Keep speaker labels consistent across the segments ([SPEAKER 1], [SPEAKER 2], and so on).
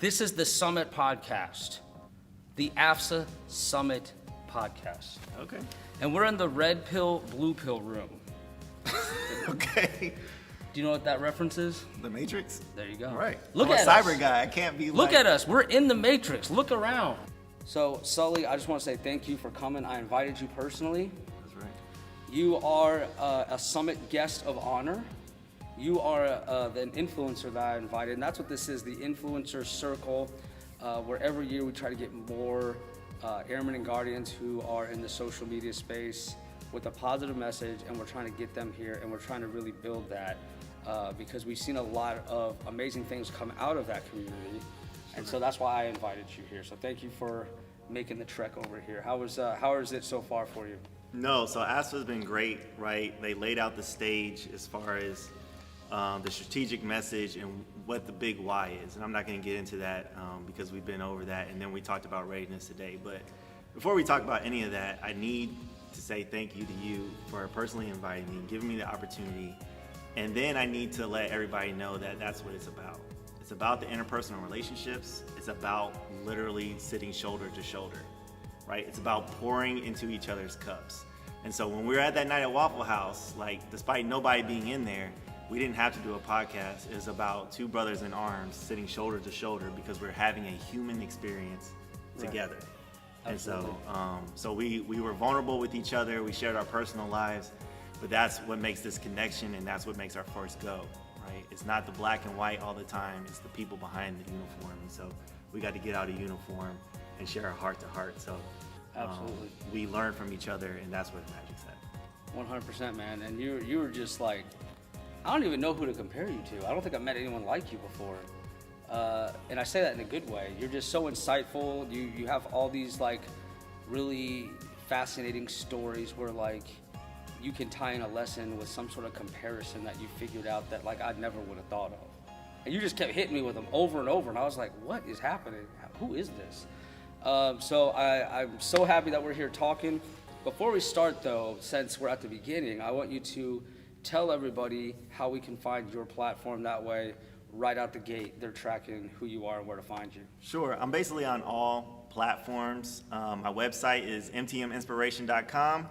[SPEAKER 1] This is the Summit Podcast, the AFSA Summit Podcast.
[SPEAKER 2] Okay.
[SPEAKER 1] And we're in the red pill, blue pill room.
[SPEAKER 2] Okay.
[SPEAKER 1] Do you know what that reference is?
[SPEAKER 2] The Matrix?
[SPEAKER 1] There you go.
[SPEAKER 2] All right.
[SPEAKER 1] Look
[SPEAKER 2] I'm
[SPEAKER 1] at
[SPEAKER 2] a cyber
[SPEAKER 1] us.
[SPEAKER 2] guy. I can't be
[SPEAKER 1] Look at us. We're in the Matrix. Look around. So, Sully, I just want to say thank you for coming. I invited you personally.
[SPEAKER 2] That's right.
[SPEAKER 1] You are a Summit guest of honor. You are an influencer that I invited, and that's what this is, the influencer circle, where every year we try to get more Airmen and Guardians who are in the social media space with a positive message, and we're trying to get them here, and we're trying to really build that because we've seen a lot of amazing things come out of that community, and so that's why I invited you here. So thank you for making the trek over here. How is it so far for you?
[SPEAKER 2] No, so AFSA has been great, right? They laid out the stage as far as the strategic message and what the big why is. And I'm not going to get into that because we've been over that. And then we talked about readiness today. But before we talk about any of that, I need to say thank you to you for personally inviting me, giving me the opportunity. And then I need to let everybody know that that's what it's about. It's about the interpersonal relationships. It's about literally sitting shoulder to shoulder, right? It's about pouring into each other's cups. And so when we were at that night at Waffle House, like despite nobody being in there, we didn't have to do a podcast. It was about two brothers in arms sitting shoulder to shoulder because we're having a human experience together. Right. And so we were vulnerable with each other. We shared our personal lives, but that's what makes this connection, and that's what makes our force go, right? It's not the black and white all the time. It's the people behind the uniform. And so we got to get out of uniform and share our heart to heart. So
[SPEAKER 1] Absolutely.
[SPEAKER 2] We learn from each other, and that's where the magic's at.
[SPEAKER 1] 100%, man. And you were just like, I don't even know who to compare you to. I don't think I've met anyone like you before. And I say that in a good way. You're just so insightful. You have all these like really fascinating stories where like you can tie in a lesson with some sort of comparison that you figured out that like I never would have thought of. And you just kept hitting me with them over and over. And I was like, what is happening? Who is this? So I'm so happy that we're here talking. Before we start though, since we're at the beginning, I want you to tell everybody how we can find your platform. That way, right out the gate, they're tracking who you are and where to find you.
[SPEAKER 2] Sure. I'm basically on all platforms. My website is mtminspiration.com.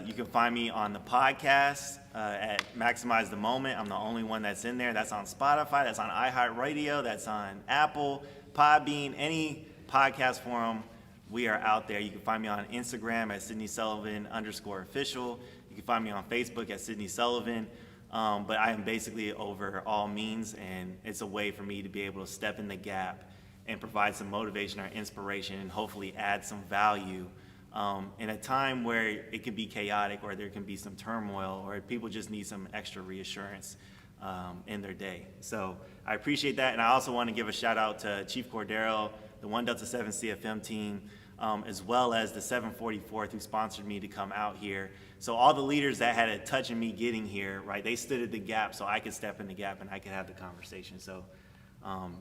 [SPEAKER 2] You can find me on the podcast at Maximize the Moment. I'm the only one that's in there. That's on Spotify. That's on iHeartRadio. That's on Apple, Podbean, any podcast forum. We are out there. You can find me on Instagram at SydneySullivan_official. You can find me on Facebook at Sydney Sullivan, but I am basically over all means, and it's a way for me to be able to step in the gap and provide some motivation or inspiration and hopefully add some value in a time where it can be chaotic or there can be some turmoil or people just need some extra reassurance in their day. So I appreciate that, and I also want to give a shout out to Chief Cordero, the 1 Delta 7 CFM team, as well as the 744th who sponsored me to come out here. So all the leaders that had a touch in me getting here, right, they stood at the gap so I could step in the gap and I could have the conversation. So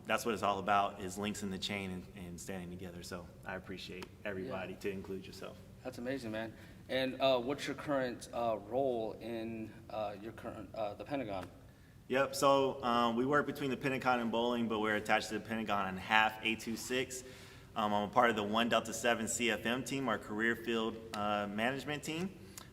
[SPEAKER 2] that's what it's all about, is links in the chain and standing together. So I appreciate everybody to include yourself.
[SPEAKER 1] That's amazing, man. And what's your current role in the Pentagon?
[SPEAKER 2] Yep, so we work between the Pentagon and Bowling, but we're attached to the Pentagon on half A26. I'm a part of the 1 Delta 7 CFM team, our career field management team.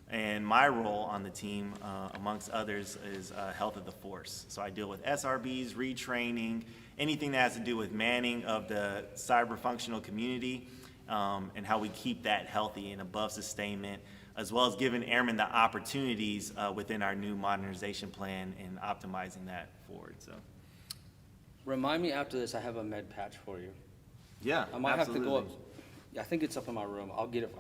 [SPEAKER 2] And my role on the team, amongst others, is health of the force. So I deal with SRBs, retraining, anything that has to do with manning of the cyber functional community, and how we keep that healthy and above sustainment, as well as giving airmen the opportunities within our new modernization plan and optimizing that forward. So,
[SPEAKER 1] remind me after this, I have a med patch for you.
[SPEAKER 2] Yeah,
[SPEAKER 1] I might
[SPEAKER 2] absolutely.
[SPEAKER 1] have to go up. Yeah, I think it's up in my room. I'll get it.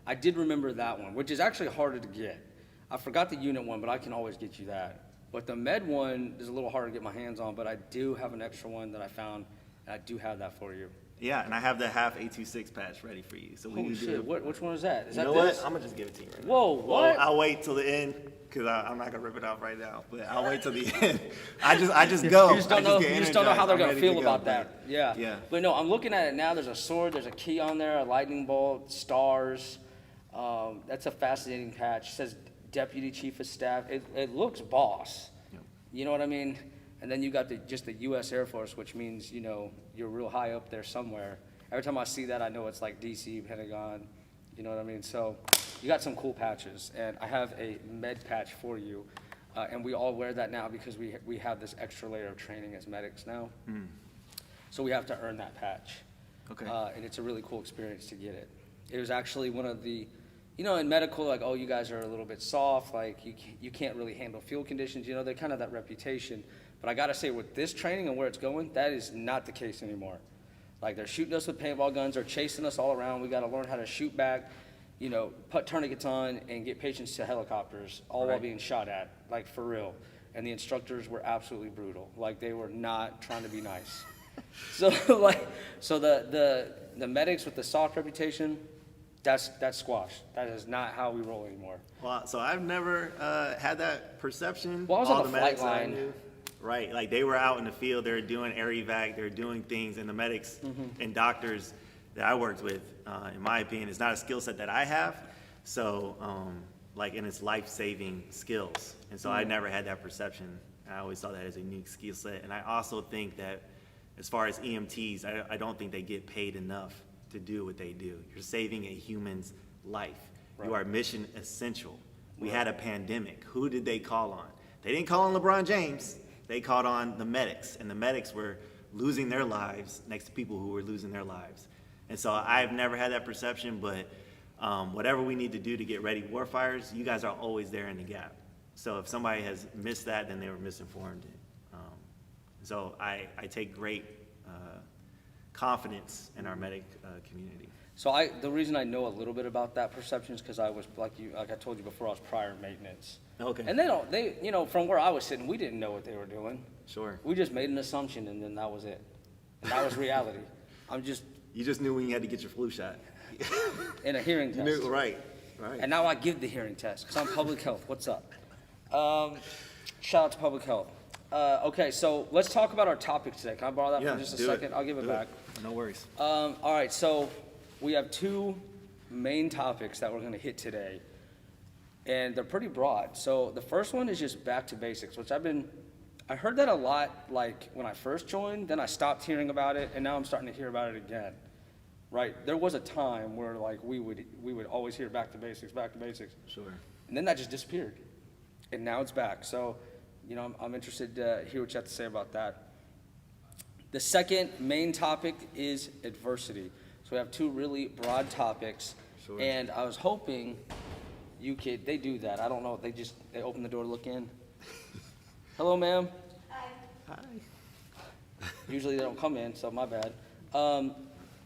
[SPEAKER 1] I did remember that one, which is actually harder to get. I forgot the unit one, but I can always get you that. But the med one is a little harder to get my hands on, but I do have an extra one that I found, and I do have that for you.
[SPEAKER 2] Yeah, and I have the half A26 patch ready for you. So we
[SPEAKER 1] Holy
[SPEAKER 2] can
[SPEAKER 1] shit, which one is that? Is
[SPEAKER 2] you
[SPEAKER 1] that
[SPEAKER 2] know
[SPEAKER 1] this?
[SPEAKER 2] what? I'm gonna just give it to you right now.
[SPEAKER 1] Whoa, what?
[SPEAKER 2] Well, I'll wait till the end because I'm not gonna rip it off right now. But I'll wait till the end. I just go.
[SPEAKER 1] You just don't know.
[SPEAKER 2] get
[SPEAKER 1] You just don't know how they're
[SPEAKER 2] energized.
[SPEAKER 1] gonna
[SPEAKER 2] I'm ready
[SPEAKER 1] feel
[SPEAKER 2] to
[SPEAKER 1] about
[SPEAKER 2] go.
[SPEAKER 1] that. Yeah.
[SPEAKER 2] Yeah.
[SPEAKER 1] But no, I'm looking at it now. There's a sword. There's a key on there. A lightning bolt. Stars. That's a fascinating patch. It says Deputy Chief of Staff. It looks boss.
[SPEAKER 2] Yep.
[SPEAKER 1] You know what I mean? And then you got just the U.S. Air Force, which means, you know, you're real high up there somewhere. Every time I see that, I know it's like D.C., Pentagon, you know what I mean? So you got some cool patches, and I have a med patch for you. And we all wear that now because we have this extra layer of training as medics now. So we have to earn that patch.
[SPEAKER 2] Okay.
[SPEAKER 1] And it's a really cool experience to get it. It was actually one of the, you know, in medical, like, oh, you guys are a little bit soft, like you can't really handle field conditions, you know, they're kind of that reputation. But I gotta say, with this training and where it's going, that is not the case anymore. Like, they're shooting us with paintball guns, they're chasing us all around, we gotta learn how to shoot back, you know, put tourniquets on and get patients to helicopters, all while being shot at, like, for real. And the instructors were absolutely brutal. Like, they were not trying to be nice. So the medics with the soft reputation, that's squash. That is not how we roll anymore.
[SPEAKER 2] Well, so I've never had that perception.
[SPEAKER 1] Well, I was
[SPEAKER 2] All
[SPEAKER 1] on the flight
[SPEAKER 2] medics that I
[SPEAKER 1] line.
[SPEAKER 2] knew, right, like they were out in the field, they were doing air evac, they were doing things, and the medics and doctors that I worked with, in my opinion, is not a skill set that I have. So, like, and it's life-saving skills. And so I never had that perception. I always saw that as a unique skill set. And I also think that as far as EMTs, I don't think they get paid enough to do what they do. You're saving a human's life. You are mission essential. We had a pandemic. Who did they call on? They didn't call on LeBron James. They called on the medics, and the medics were losing their lives next to people who were losing their lives. And so I've never had that perception, but whatever we need to do to get ready warfighters, you guys are always there in the gap. So if somebody has missed that, then they were misinformed. So I take great confidence in our medic community.
[SPEAKER 1] So the reason I know a little bit about that perception is because I was, like I told you before, I was prior maintenance.
[SPEAKER 2] Okay.
[SPEAKER 1] And they, you know, from where I was sitting, we didn't know what they were doing.
[SPEAKER 2] Sure.
[SPEAKER 1] We just made an assumption, and then that was it. And that was reality.
[SPEAKER 2] You just knew when you had to get your flu shot.
[SPEAKER 1] In a hearing test.
[SPEAKER 2] You knew, right.
[SPEAKER 1] And now I give the hearing test, because I'm public health. What's up? Shout out to public health. Okay, so let's talk about our topic today. Can I borrow that for just a second? I'll give it back.
[SPEAKER 2] No worries.
[SPEAKER 1] All right, so we have two main topics that we're going to hit today, and they're pretty broad. So the first one is just back to basics, which I heard that a lot, like when I first joined, then I stopped hearing about it, and now I'm starting to hear about it again. Right? There was a time where like we would always hear back to basics,
[SPEAKER 2] Sure.
[SPEAKER 1] and then that just disappeared, and now it's back. So, you know, I'm interested to hear what you have to say about that. The second main topic is adversity. So we have two really broad topics, and I was hoping they do that. I don't know, they open the door to look in. Hello, ma'am.
[SPEAKER 2] Hi.
[SPEAKER 1] Usually they don't come in, so my bad.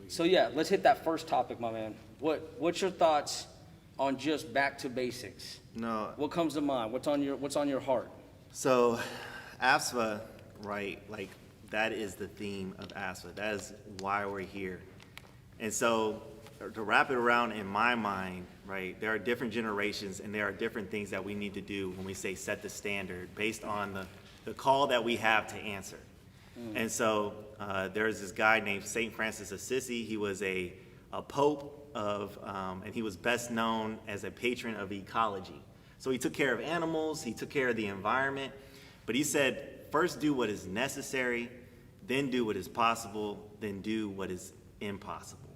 [SPEAKER 1] So yeah, let's hit that first topic, my man. What's your thoughts on just back to basics?
[SPEAKER 2] No.
[SPEAKER 1] What comes to mind? What's on your heart?
[SPEAKER 2] So, AFSA, right, like that is the theme of AFSA. That is why we're here. And so, to wrap it around in my mind, right, there are different generations and there are different things that we need to do when we say set the standard based on the call that we have to answer. And so, there's this guy named St. Francis of Assisi. He was a pope and he was best known as a patron of ecology. So he took care of animals, he took care of the environment, but he said, first do what is necessary, then do what is possible, then do what is impossible.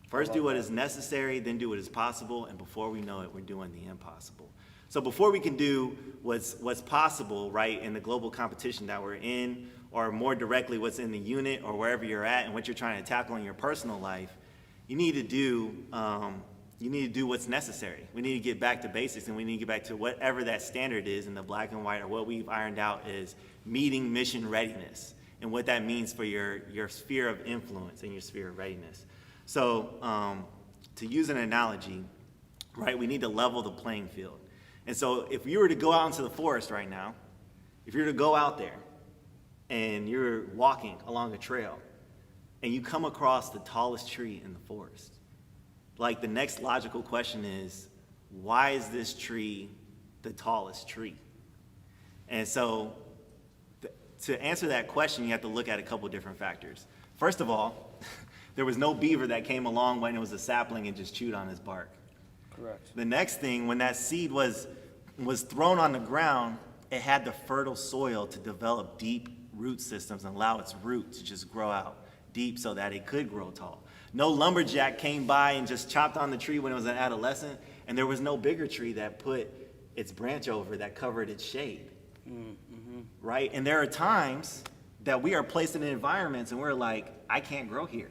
[SPEAKER 2] First do what is necessary, then do what is possible, and before we know it, we're doing the impossible. So before we can do what's possible, right, in the global competition that we're in, or more directly what's in the unit or wherever you're at and what you're trying to tackle in your personal life, you need to do what's necessary. We need to get back to basics, and we need to get back to whatever that standard is in the black and white, or what we've ironed out is meeting mission readiness and what that means for your sphere of influence and your sphere of readiness. So to use an analogy, right, we need to level the playing field. And so if you were to go out into the forest right now, if you were to go out there and you're walking along a trail and you come across the tallest tree in the forest, like the next logical question is, why is this tree the tallest tree? And so to answer that question, you have to look at a couple different factors. First of all, there was no beaver that came along when it was a sapling and just chewed on his bark.
[SPEAKER 1] Correct.
[SPEAKER 2] The next thing, when that seed was thrown on the ground, it had the fertile soil to develop deep root systems and allow its root to just grow out deep so that it could grow tall. No lumberjack came by and just chopped on the tree when it was an adolescent, and there was no bigger tree that put its branch over that covered its shade. Right? And there are times that we are placed in environments and we're like, I can't grow here,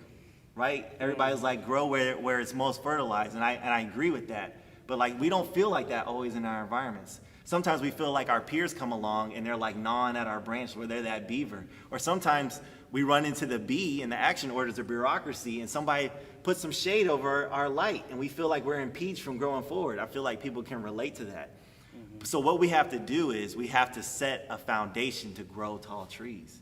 [SPEAKER 2] right? Everybody's like, grow where it's most fertilized, and I agree with that. But like, we don't feel like that always in our environments. Sometimes we feel like our peers come along and they're like gnawing at our branch where they're that beaver. Or sometimes we run into the bee in the action orders of bureaucracy and somebody puts some shade over our light and we feel like we're impeached from growing forward. I feel like people can relate to that. So what we have to do is we have to set a foundation to grow tall trees.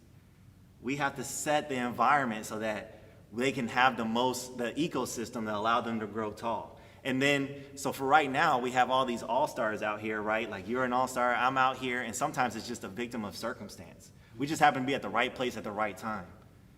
[SPEAKER 2] We have to set the environment so that they can have the ecosystem that allow them to grow tall. And then, so for right now, we have all these all-stars out here, right? Like you're an all-star, I'm out here, and sometimes it's just a victim of circumstance. We just happen to be at the right place at the right time.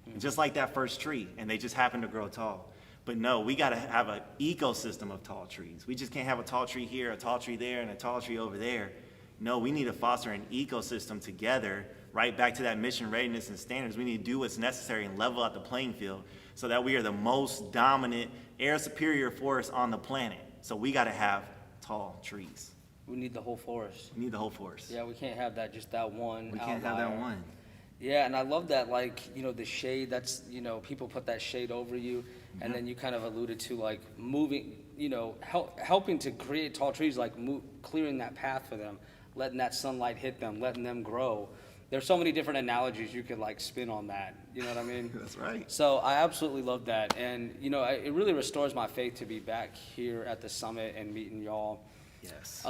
[SPEAKER 2] And just like that first tree, and they just happen to grow tall. But no, we gotta have an ecosystem of tall trees. We just can't have a tall tree here, a tall tree there, and a tall tree over there. No, we need to foster an ecosystem together, right back to that mission readiness and standards. We need to do what's necessary and level out the playing field so that we are the most dominant air superior forest on the planet. So we gotta have tall trees.
[SPEAKER 1] We need the whole forest.
[SPEAKER 2] We need the whole forest.
[SPEAKER 1] Yeah, we can't have that, just that one.
[SPEAKER 2] We can't have that one.
[SPEAKER 1] Yeah, and I love that, like, you know, the shade, that's, you know, people put that shade over you, and then you kind of alluded to, like, moving, you know, helping to create tall trees, like clearing that path for them, letting that sunlight hit them, letting them grow. There's so many different analogies you could, like, spin on that, you know what I mean?
[SPEAKER 2] That's right.
[SPEAKER 1] So I absolutely love that, and, you know, it really restores my faith to be back here at the summit and meeting y'all.
[SPEAKER 2] Yes.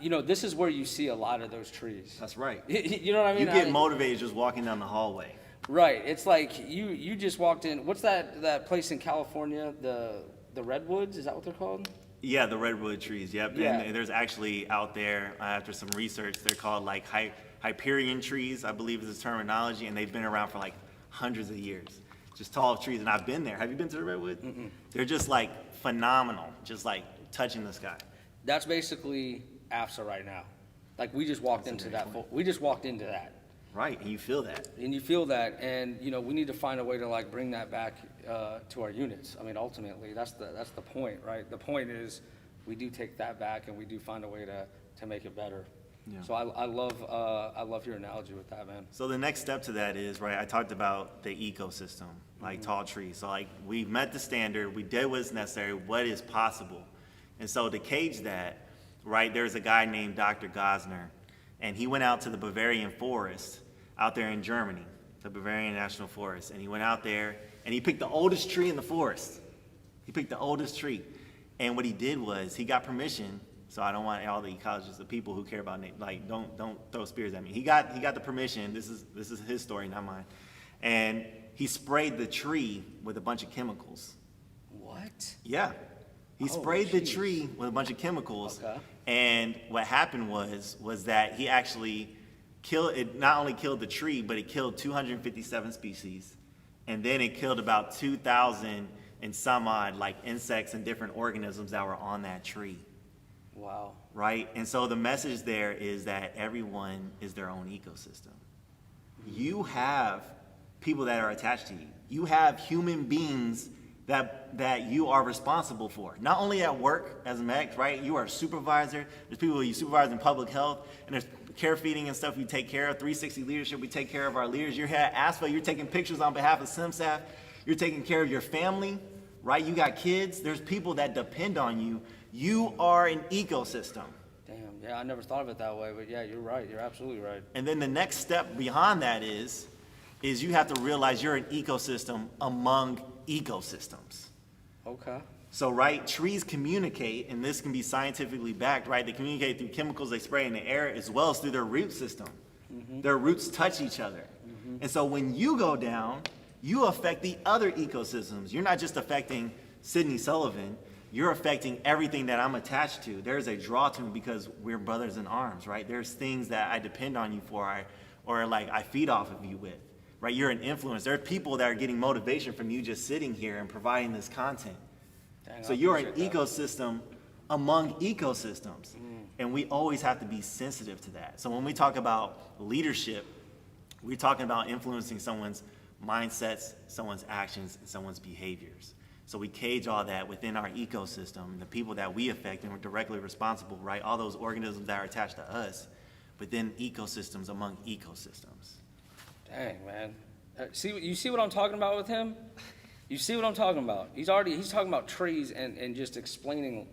[SPEAKER 1] You know, this is where you see a lot of those trees.
[SPEAKER 2] That's right.
[SPEAKER 1] You know what I mean?
[SPEAKER 2] You get motivated just walking down the hallway.
[SPEAKER 1] Right. It's like you just walked in. What's that place in California? The redwoods? Is that what they're called?
[SPEAKER 2] Yeah, the redwood trees. Yep.
[SPEAKER 1] Yeah.
[SPEAKER 2] And there's actually out there, after some research, they're called like Hyperion trees, I believe is the terminology, and they've been around for like hundreds of years. Just tall trees, and I've been there. Have you been to the redwood?
[SPEAKER 1] Mm-mm.
[SPEAKER 2] They're just like phenomenal, just like touching the sky.
[SPEAKER 1] That's basically AFSA right now. Like we just walked into that. We just walked into that.
[SPEAKER 2] Right, and you feel that.
[SPEAKER 1] And you feel that, and you know we need to find a way to like bring that back to our units. I mean, ultimately, that's the point, right? The point is we do take that back, and we do find a way to make it better. Yeah. So I love your analogy with that, man.
[SPEAKER 2] So the next step to that is, right, I talked about the ecosystem, like tall trees. So like we met the standard, we did what's necessary, what is possible. And so to cage that, right, there's a guy named Dr. Gosner, and he went out to the Bavarian forest out there in Germany, the Bavarian National Forest, and he went out there and he picked the oldest tree in the forest. He picked the oldest tree. And what he did was he got permission. So I don't want all the ecologists, the people who care about like don't throw spears at me. He got the permission. This is his story, not mine. And he sprayed the tree with a bunch of chemicals.
[SPEAKER 1] What?
[SPEAKER 2] Yeah. He sprayed the tree with a bunch of chemicals.
[SPEAKER 1] Okay.
[SPEAKER 2] And what happened was that he actually not only killed the tree, but it killed 257 species. And then it killed about 2,000 and some odd like insects and different organisms that were on that tree.
[SPEAKER 1] Wow. Right?
[SPEAKER 2] And so the message there is that everyone is their own ecosystem. You have people that are attached to you. You have human beings that you are responsible for. Not only at work as a medic, right? You are a supervisor. There's people you supervise in public health, and there's care feeding and stuff you take care of. 360 leadership, we take care of our leaders. You're here at AFSA, you're taking pictures on behalf of SimSAF. You're taking care of your family, right? You got kids. There's people that depend on you. You are an ecosystem.
[SPEAKER 1] Damn, yeah, I never thought of it that way, but yeah, you're right. You're absolutely right.
[SPEAKER 2] And then the next step beyond that is you have to realize you're an ecosystem among ecosystems.
[SPEAKER 1] Okay.
[SPEAKER 2] So, right, trees communicate, and this can be scientifically backed, right? They communicate through chemicals they spray in the air as well as through their root system. Mm-hmm. Their roots touch each other. Mm-hmm. And so when you go down, you affect the other ecosystems. You're not just affecting Sidney Sullivan, you're affecting everything that I'm attached to. There's a draw to me because we're brothers in arms, right? There's things that I depend on you for, or like I feed off of you with. Right, you're an influence. There are people that are getting motivation from you just sitting here and providing this content. Dang, so you're an ecosystem among ecosystems. And we always have to be sensitive to that. So when we talk about leadership, we're talking about influencing someone's mindsets, someone's actions, and someone's behaviors. So we cage all that within our ecosystem, the people that we affect and we're directly responsible, right? All those organisms that are attached to us, but then ecosystems among ecosystems.
[SPEAKER 1] Dang, man. You see what I'm talking about with him? You see what I'm talking about? He's talking about trees and just explaining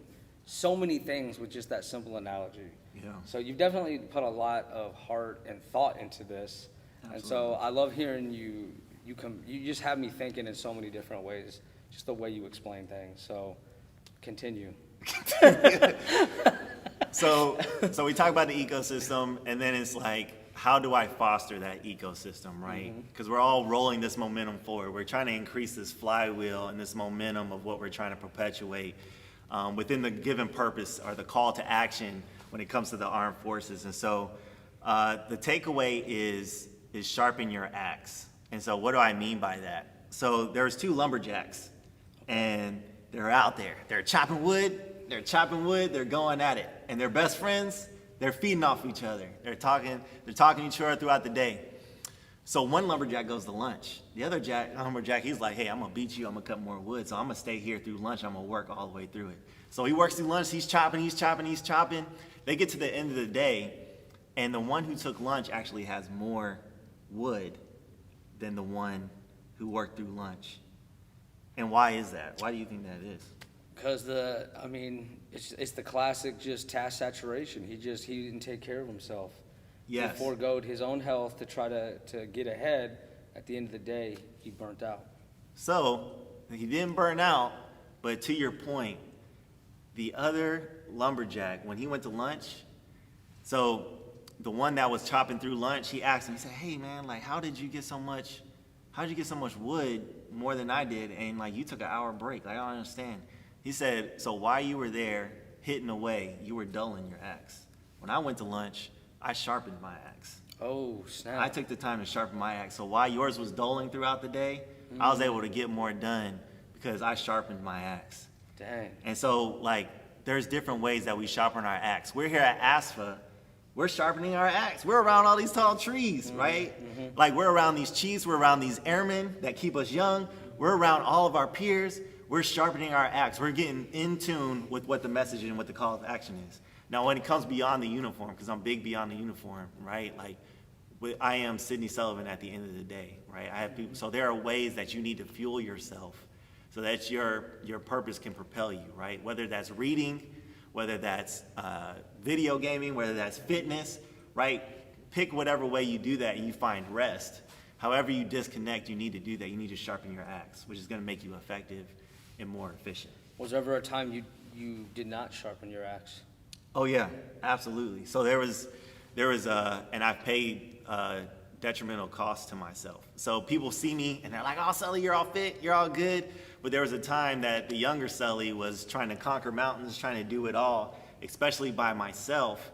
[SPEAKER 1] so many things with just that simple analogy.
[SPEAKER 2] Yeah.
[SPEAKER 1] So you've definitely put a lot of heart and thought into this.
[SPEAKER 2] Absolutely.
[SPEAKER 1] And so I love hearing you just have me thinking in so many different ways, just the way you explain things. So continue.
[SPEAKER 2] So we talk about the ecosystem, and then it's like, how do I foster that ecosystem, right? Because we're all rolling this momentum forward. We're trying to increase this flywheel and this momentum of what we're trying to perpetuate within the given purpose or the call to action when it comes to the armed forces. And so the takeaway is sharpen your axe. And so what do I mean by that? So there's two lumberjacks, and they're out there. They're chopping wood, they're going at it. And they're best friends, they're feeding off each other. They're talking to each other throughout the day. So one lumberjack goes to lunch. The other lumberjack, he's like, hey, I'm gonna beat you, I'm gonna cut more wood, so I'm gonna stay here through lunch, I'm gonna work all the way through it. So he works through lunch, he's chopping. They get to the end of the day, and the one who took lunch actually has more wood than the one who worked through lunch. And why is that? Why do you think that is?
[SPEAKER 1] Because it's the classic just task saturation. He didn't take care of himself.
[SPEAKER 2] Yes.
[SPEAKER 1] He foregoed his own health to try to get ahead. At the end of the day, he burnt out.
[SPEAKER 2] So he didn't burn out, but to your point, the other lumberjack, when he went to lunch, so the one that was chopping through lunch, he asked him, he said, hey man, like how did you get so much wood more than I did? And like you took an hour break. Like, I don't understand. He said, so while you were there hitting away, you were dulling your axe. When I went to lunch, I sharpened my axe.
[SPEAKER 1] Oh, snap.
[SPEAKER 2] I took the time to sharpen my axe. So while yours was dulling throughout the day, I was able to get more done because I sharpened my axe.
[SPEAKER 1] Dang.
[SPEAKER 2] And so, like, there's different ways that we sharpen our axe. We're here at AFSA, we're sharpening our axe. We're around all these tall trees, right? Like, we're around these chiefs, we're around these airmen that keep us young. We're around all of our peers. We're sharpening our axe. We're getting in tune with what the message and what the call to action is. Now, when it comes beyond the uniform, because I'm big beyond the uniform, right? Like, I am Sidney Sullivan at the end of the day, right? I have people, so there are ways that you need to fuel yourself so that your purpose can propel you, right? Whether that's reading, whether that's video gaming, whether that's fitness, right? Pick whatever way you do that and you find rest. However you disconnect, you need to do that. You need to sharpen your axe, which is going to make you effective and more efficient.
[SPEAKER 1] Was there ever a time you did not sharpen your axe?
[SPEAKER 2] Oh yeah, absolutely. So there was, and I've paid detrimental costs to myself. So people see me and they're like, "Oh, Sully, you're all fit, you're all good." But there was a time that the younger Sully was trying to conquer mountains, trying to do it all, especially by myself.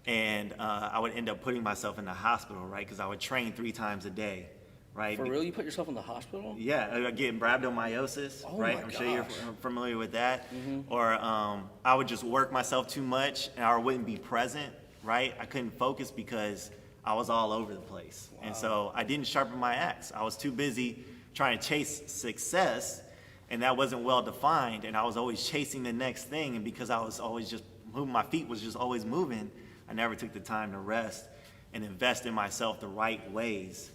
[SPEAKER 2] And I would end up putting myself in the hospital, right? Because I would train 3 times a day, right?
[SPEAKER 1] For real? You put yourself in the hospital?
[SPEAKER 2] Yeah, I get rhabdomyosis,
[SPEAKER 1] Oh
[SPEAKER 2] right?
[SPEAKER 1] my
[SPEAKER 2] I'm sure you're
[SPEAKER 1] gosh.
[SPEAKER 2] familiar with that. Or I would just work myself too much and I wouldn't be present, right? I couldn't focus because I was all over the place. And so I didn't sharpen my axe. I was too busy trying to chase success, and that wasn't well defined, and I was always chasing the next thing, and because I was always just moving, my feet was just always moving, I never took the time to rest and invest in myself the right ways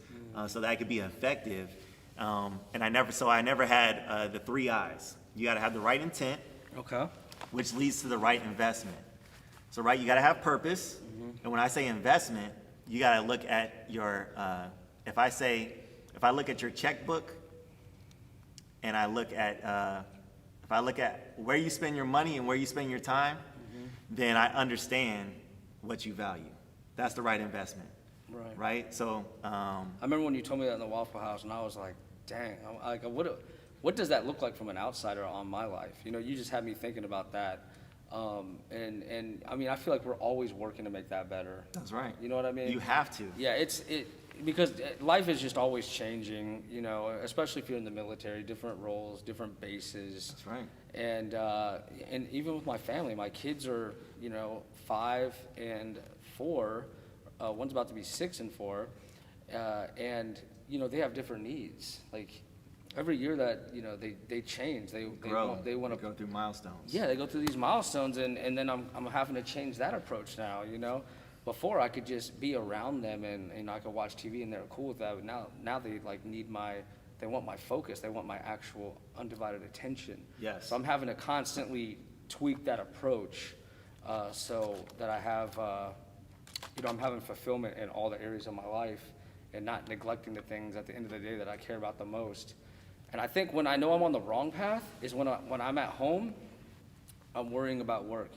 [SPEAKER 2] so that I could be effective. And I never had the 3 I's. You got to have the right intent,
[SPEAKER 1] Okay.
[SPEAKER 2] which leads to the right investment. So, right, you got to have purpose. And when I say investment, you got to look at your, if I look at your checkbook and I look at, if I look at where you spend your money and where you spend your time, then I understand what you value. That's the right investment.
[SPEAKER 1] Right.
[SPEAKER 2] Right? So,
[SPEAKER 1] I remember when you told me that in the Waffle House, and I was like, dang, what does that look like from an outsider on my life? You know, you just had me thinking about that. And I mean, I feel like we're always working to make that better.
[SPEAKER 2] that's right.
[SPEAKER 1] You know what I mean?
[SPEAKER 2] You have to.
[SPEAKER 1] Yeah, because life is just always changing, you know, especially if you're in the military, different roles, different bases.
[SPEAKER 2] That's right.
[SPEAKER 1] And even with my family, my kids are, you know, 5 and 4. One's about to be 6 and 4. And, you know, they have different needs. Like, every year that, you know, they change. They want to
[SPEAKER 2] go through milestones.
[SPEAKER 1] Yeah, they go through these milestones, and then I'm having to change that approach now, you know. Before, I could just be around them, and I could watch TV, and they're cool with that. But now they, like, they want my focus. They want my actual undivided attention.
[SPEAKER 2] Yes.
[SPEAKER 1] So I'm having to constantly tweak that approach so that I have, you know, I'm having fulfillment in all the areas of my life and not neglecting the things at the end of the day that I care about the most. And I think when I know I'm on the wrong path is when I'm at home, I'm worrying about work.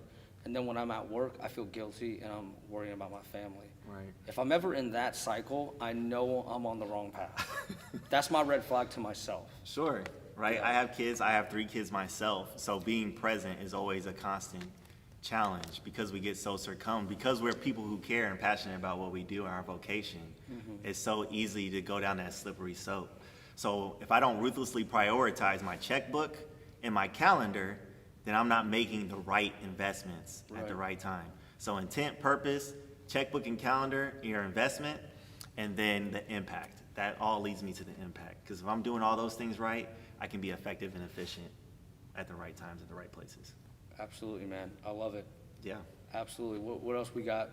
[SPEAKER 1] And then when I'm at work, I feel guilty and I'm worrying about my family.
[SPEAKER 2] Right.
[SPEAKER 1] If I'm ever in that cycle, I know I'm on the wrong path. That's my red flag to myself.
[SPEAKER 2] Sure, right?
[SPEAKER 1] Yeah.
[SPEAKER 2] I have kids. I have 3 kids myself. So being present is always a constant challenge because we get so succumbed. Because we're people who care and passionate about what we do in our vocation, it's so easy to go down that slippery slope. So if I don't ruthlessly prioritize my checkbook and my calendar, then I'm not making the right investments at the right time. So intent, purpose, checkbook and calendar, your investment, and then the impact. That all leads me to the impact. Because if I'm doing all those things right, I can be effective and efficient at the right times, at the right places.
[SPEAKER 1] Absolutely, man. I love it.
[SPEAKER 2] Yeah.
[SPEAKER 1] Absolutely. What else we got?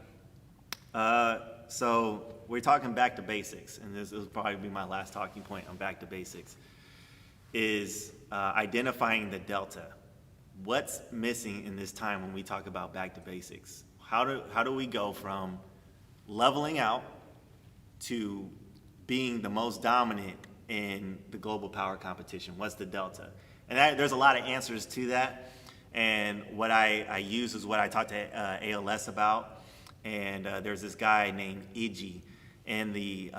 [SPEAKER 2] So we're talking back to basics, and this will probably be my last talking point on back to basics, is identifying the delta. What's missing in this time when we talk about back to basics? How do we go from leveling out to being the most dominant in the global power competition? What's the delta? And there's a lot of answers to that. And what I use is what I talked to ALS about. And there's this guy named Iji, and he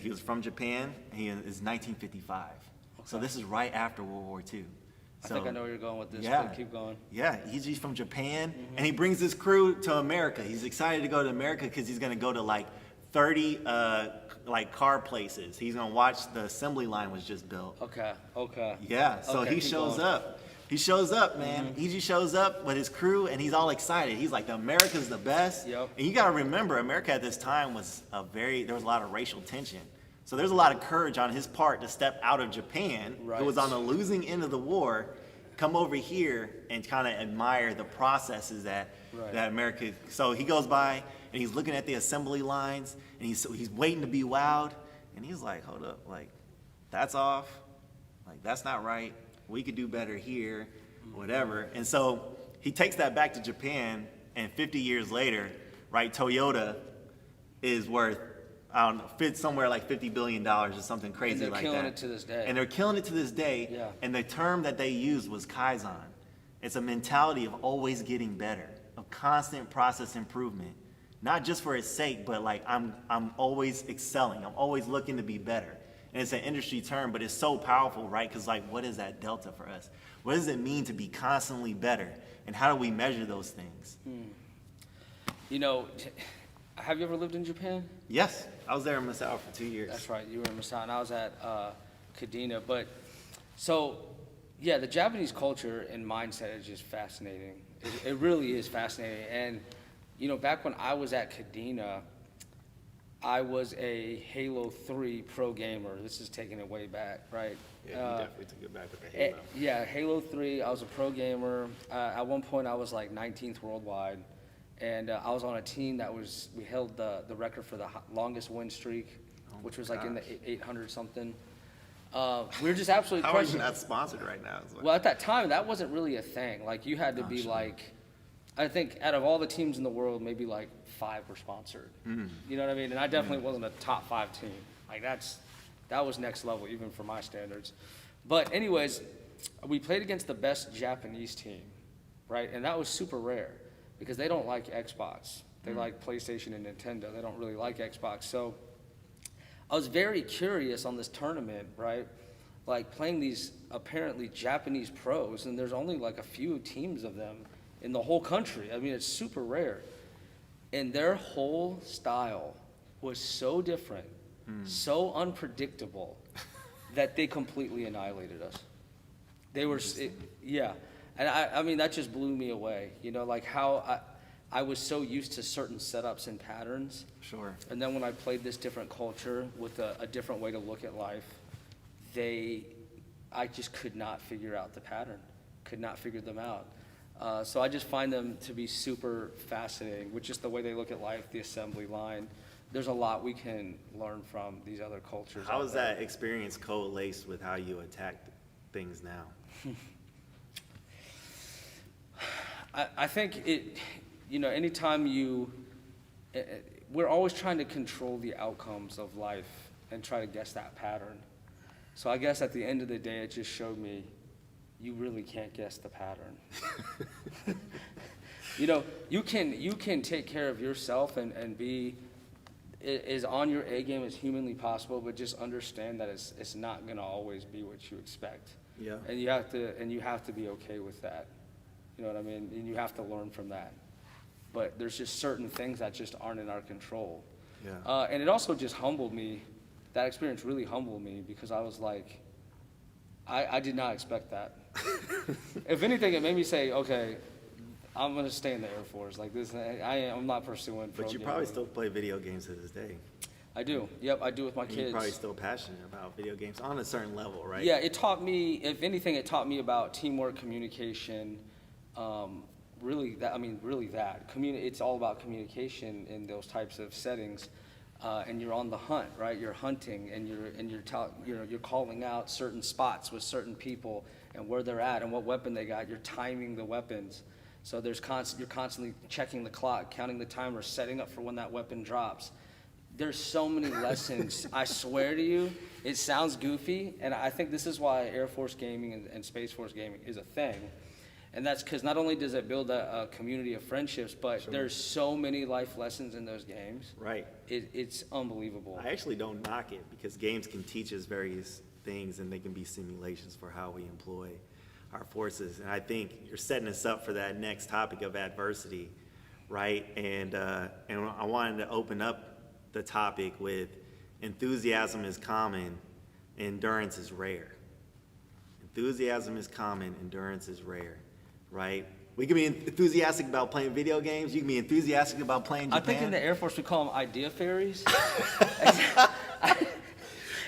[SPEAKER 2] was from Japan. He is 1955. Okay. So this is right after World War II.
[SPEAKER 1] I think I know where you're going with this.
[SPEAKER 2] Yeah.
[SPEAKER 1] But keep going.
[SPEAKER 2] Yeah, Iji's from Japan, and he brings his crew to America. He's excited to go to America because he's going to go to like 30 like car places. He's going to watch the assembly line was just built.
[SPEAKER 1] Okay.
[SPEAKER 2] Yeah, so
[SPEAKER 1] Okay,
[SPEAKER 2] he shows up. He shows up, man. Iji shows up with his crew, and he's all excited. He's like, America's the best.
[SPEAKER 1] Yep.
[SPEAKER 2] And you got to remember, America at this time was there was a lot of racial tension. So there's a lot of courage on his part to step out of Japan, who was on the losing end of the war, come over here and kind of admire the processes that America. So he goes by and he's looking at the assembly lines, and he's waiting to be wowed, and he's like, hold up, like that's off, like that's not right. We could do better here, whatever. And so he takes that back to Japan, and 50 years later, right, Toyota is worth, I don't know, fits somewhere like $50 billion or something crazy like that.
[SPEAKER 1] And they're killing it to this day.
[SPEAKER 2] And they're killing it to this day.
[SPEAKER 1] Yeah.
[SPEAKER 2] And the term that they used was Kaizen. It's a mentality of always getting better, of constant process improvement, not just for its sake, but like I'm always excelling. I'm always looking to be better. And it's an industry term, but it's so powerful, right? Because like, what is that delta for us? What does it mean to be constantly better? And how do we measure those things?
[SPEAKER 1] You know, have you ever lived in Japan?
[SPEAKER 2] Yes, I was there in Masao for 2 years.
[SPEAKER 1] That's right, you were in Masao, and I was at Kadena. But so, yeah, the Japanese culture and mindset is just fascinating. It really is fascinating. And you know, back when I was at Kadena, I was a Halo 3 pro gamer. This is taking it way back, right?
[SPEAKER 2] Yeah, you definitely took it back with the Halo.
[SPEAKER 1] Yeah, Halo 3, I was a pro gamer. At one point, I was like 19th worldwide. And I was on a team we held the record for the longest win streak, which was like in the 800 something. We were just absolutely
[SPEAKER 2] How are you
[SPEAKER 1] crushing.
[SPEAKER 2] not sponsored right now?
[SPEAKER 1] Well, at that time, that wasn't really a thing. Like, you had to be like, I think out of all the teams in the world, maybe like 5 were sponsored. You know what I mean? And I definitely wasn't a top 5 team. Like, that was next level, even for my standards. But anyways, we played against the best Japanese team, right? And that was super rare because they don't like Xbox. They like PlayStation and Nintendo. They don't really like Xbox. So I was very curious on this tournament, right? Like, playing these apparently Japanese pros, and there's only like a few teams of them in the whole country. I mean, it's super rare. And their whole style was so different, so unpredictable, that they completely annihilated us. They were, yeah. And I mean, that just blew me away. You know, like how I was so used to certain setups and patterns.
[SPEAKER 2] Sure.
[SPEAKER 1] And then when I played this different culture with a different way to look at life, I just could not figure out the pattern, could not figure them out. So I just find them to be super fascinating, with just the way they look at life, the assembly line. There's a lot we can learn from these other cultures.
[SPEAKER 2] How is that experience coalesced with how you attack things now?
[SPEAKER 1] I think anytime we're always trying to control the outcomes of life and try to guess that pattern. So I guess at the end of the day, it just showed me you really can't guess the pattern. You can take care of yourself and be as on your A game as humanly possible, but just understand that it's not gonna always be what you expect.
[SPEAKER 2] Yeah.
[SPEAKER 1] And you have to be okay with that. You know what I mean? And you have to learn from that. But there's just certain things that just aren't in our control.
[SPEAKER 2] Yeah.
[SPEAKER 1] And it also just humbled me. That experience really humbled me, because I was like, I did not expect that. If anything, it made me say, okay, I'm gonna stay in the Air Force. Like this, I'm not pursuing.
[SPEAKER 2] But you probably still play video games to this day.
[SPEAKER 1] I do. Yep, I do with my kids.
[SPEAKER 2] You're probably still passionate about video games on a certain level, right?
[SPEAKER 1] Yeah, it taught me. If anything, it taught me about teamwork, communication. Really, that. It's all about communication in those types of settings. And you're on the hunt, right? You're hunting, and you're calling out certain spots with certain people and where they're at and what weapon they got. You're timing the weapons, so you're constantly checking the clock, counting the timer, setting up for when that weapon drops. There's so many lessons. I swear to you, it sounds goofy, and I think this is why Air Force gaming and Space Force gaming is a thing. And that's because not only does it build a community of friendships, but
[SPEAKER 2] Sure.
[SPEAKER 1] There's so many life lessons in those games.
[SPEAKER 2] Right.
[SPEAKER 1] It's unbelievable.
[SPEAKER 2] I actually don't knock it, because games can teach us various things, and they can be simulations for how we employ our forces. And I think you're setting us up for that next topic of adversity, right? And I wanted to open up the topic with enthusiasm is common, endurance is rare. Enthusiasm is common, endurance is rare. Right? We can be enthusiastic about playing video games. You can be enthusiastic about playing Japan.
[SPEAKER 1] I think in the Air Force we call them idea fairies.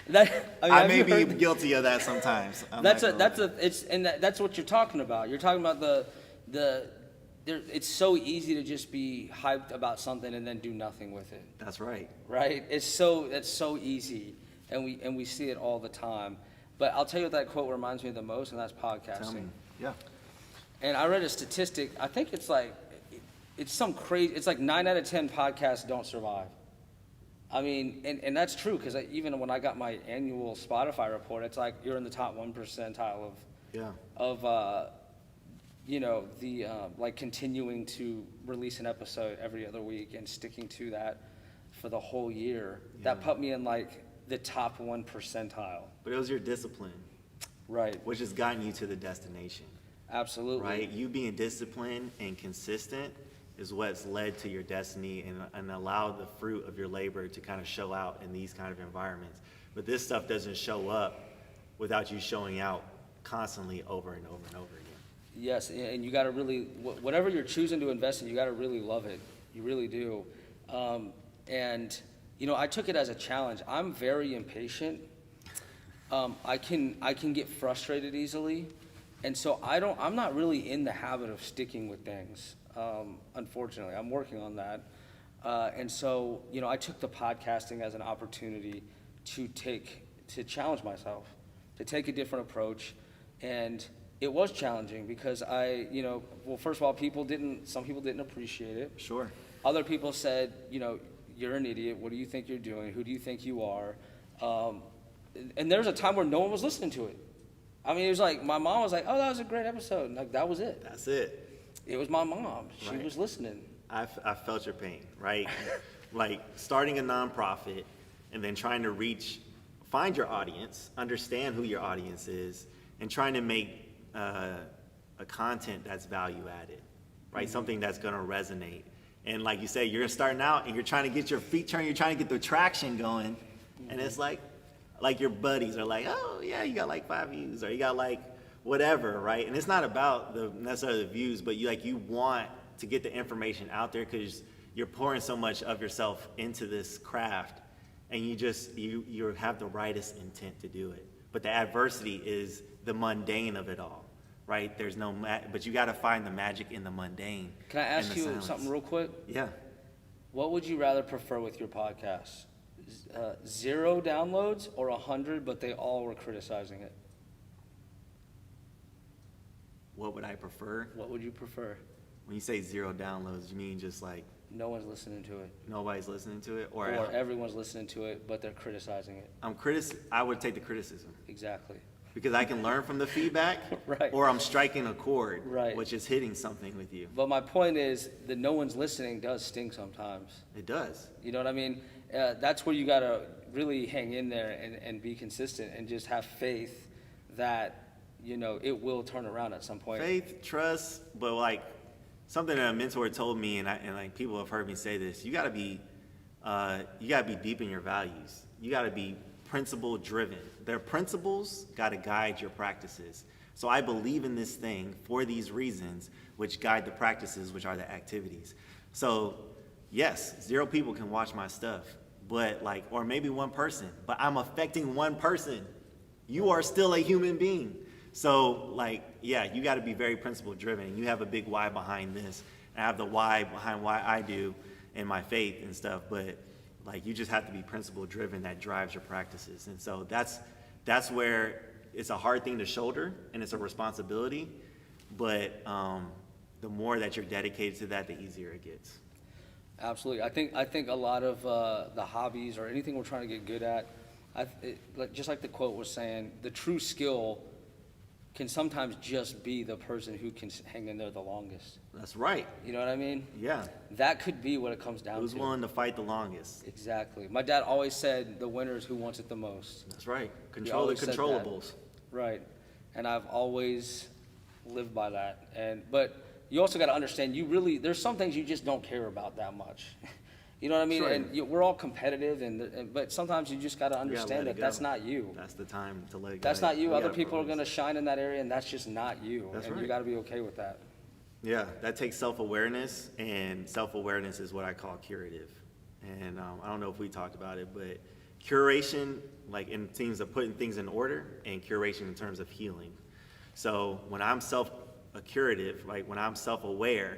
[SPEAKER 2] I may be guilty of that sometimes.
[SPEAKER 1] That's what you're talking about. You're talking about it's so easy to just be hyped about something and then do nothing with it.
[SPEAKER 2] That's right.
[SPEAKER 1] Right? That's so easy, and we see it all the time. But I'll tell you what that quote reminds me of the most, and that's podcasting.
[SPEAKER 2] Tell me. Yeah.
[SPEAKER 1] And I read a statistic. I think it's like 9 out of 10 podcasts don't survive. I mean, and that's true, because even when I got my annual Spotify report, it's like you're in the top 1 percentile of continuing to release an episode every other week and sticking to that for the whole year. Yeah. That put me in like the top 1 percentile.
[SPEAKER 2] But it was your discipline.
[SPEAKER 1] Right.
[SPEAKER 2] Which has gotten you to the destination.
[SPEAKER 1] Absolutely.
[SPEAKER 2] Right? You being disciplined and consistent is what's led to your destiny and allowed the fruit of your labor to kind of show out in these kind of environments. But this stuff doesn't show up without you showing out constantly over and over and over again.
[SPEAKER 1] Yes, and you got to really, whatever you're choosing to invest in, you got to really love it. You really do. I took it as a challenge. I'm very impatient. I can get frustrated easily. And so I'm not really in the habit of sticking with things, unfortunately. I'm working on that. And so, I took the podcasting as an opportunity to challenge myself, to take a different approach. And it was challenging because first of all, some people didn't appreciate it.
[SPEAKER 2] Sure.
[SPEAKER 1] Other people said, you're an idiot. What do you think you're doing? Who do you think you are? And there was a time where no one was listening to it. I mean, it was like, my mom was like, oh, that was a great episode. And like, that was it.
[SPEAKER 2] That's it.
[SPEAKER 1] It was my mom. She
[SPEAKER 2] Right.
[SPEAKER 1] was listening.
[SPEAKER 2] I felt your pain, right? Like starting a nonprofit and then trying to find your audience, understand who your audience is, and trying to make a content that's value added, right? Mm-hmm. Something that's going to resonate. And like you say, you're starting out and you're trying to get your feet turned, you're trying to get the traction going. And it's like your buddies are like, oh yeah, you got like 5 views, or you got like whatever, right? And it's not about necessarily the views, but you want to get the information out there because you're pouring so much of yourself into this craft, and you have the rightest intent to do it. But the adversity is the mundane of it all, right? There's no, but you got to find the magic in the mundane.
[SPEAKER 1] Can I ask you something real quick?
[SPEAKER 2] Yeah.
[SPEAKER 1] What would you rather prefer with your podcast? 0 downloads or 100, but they all were criticizing it?
[SPEAKER 2] What would I prefer?
[SPEAKER 1] What would you prefer?
[SPEAKER 2] When you say 0 downloads, you mean just like
[SPEAKER 1] no one's listening to it?
[SPEAKER 2] Nobody's listening to it?
[SPEAKER 1] Or everyone's listening to it, but they're criticizing it?
[SPEAKER 2] I would take the criticism.
[SPEAKER 1] Exactly.
[SPEAKER 2] Because I can learn from the feedback,
[SPEAKER 1] right.
[SPEAKER 2] Or I'm striking a chord,
[SPEAKER 1] right.
[SPEAKER 2] which is hitting something with you.
[SPEAKER 1] But my point is that no one's listening does sting sometimes.
[SPEAKER 2] It does.
[SPEAKER 1] You know what I mean? That's where you got to really hang in there and be consistent and just have faith that, it will turn around at some point.
[SPEAKER 2] Faith, trust, but like something that a mentor told me, and like people have heard me say this, you got to be deep in your values. You got to be principle driven. Their principles got to guide your practices. So I believe in this thing for these reasons, which guide the practices, which are the activities. So yes, 0 people can watch my stuff, but or maybe 1 person, but I'm affecting 1 person. You are still a human being. So you got to be very principle driven. You have a big why behind this. I have the why behind why I do and my faith and stuff, but you just have to be principle driven. That drives your practices. And so that's where it's a hard thing to shoulder, and it's a responsibility, but the more that you're dedicated to that, the easier it gets.
[SPEAKER 1] Absolutely. I think a lot of the hobbies or anything we're trying to get good at, just like the quote was saying, the true skill can sometimes just be the person who can hang in there the longest.
[SPEAKER 2] That's right.
[SPEAKER 1] You know what I mean?
[SPEAKER 2] Yeah.
[SPEAKER 1] That could be what it comes down to.
[SPEAKER 2] Who's willing to fight the longest?
[SPEAKER 1] Exactly. My dad always said the winner is who wants it the most.
[SPEAKER 2] That's right. Control the controllables.
[SPEAKER 1] Right. And I've always lived by that. But you also got to understand, there's some things you just don't care about that much. You know what I mean? Sure. And we're all competitive, but sometimes you just got to understand that that's not you.
[SPEAKER 2] That's the time to let it go.
[SPEAKER 1] That's not you. Other people are going to shine in that area, and that's just not you.
[SPEAKER 2] That's
[SPEAKER 1] and
[SPEAKER 2] right.
[SPEAKER 1] You got to be okay with that.
[SPEAKER 2] Yeah, that takes self-awareness, and self-awareness is what I call curative. And I don't know if we talked about it, but curation, in terms of putting things in order, and curation in terms of healing. So when I'm curative, when I'm self-aware,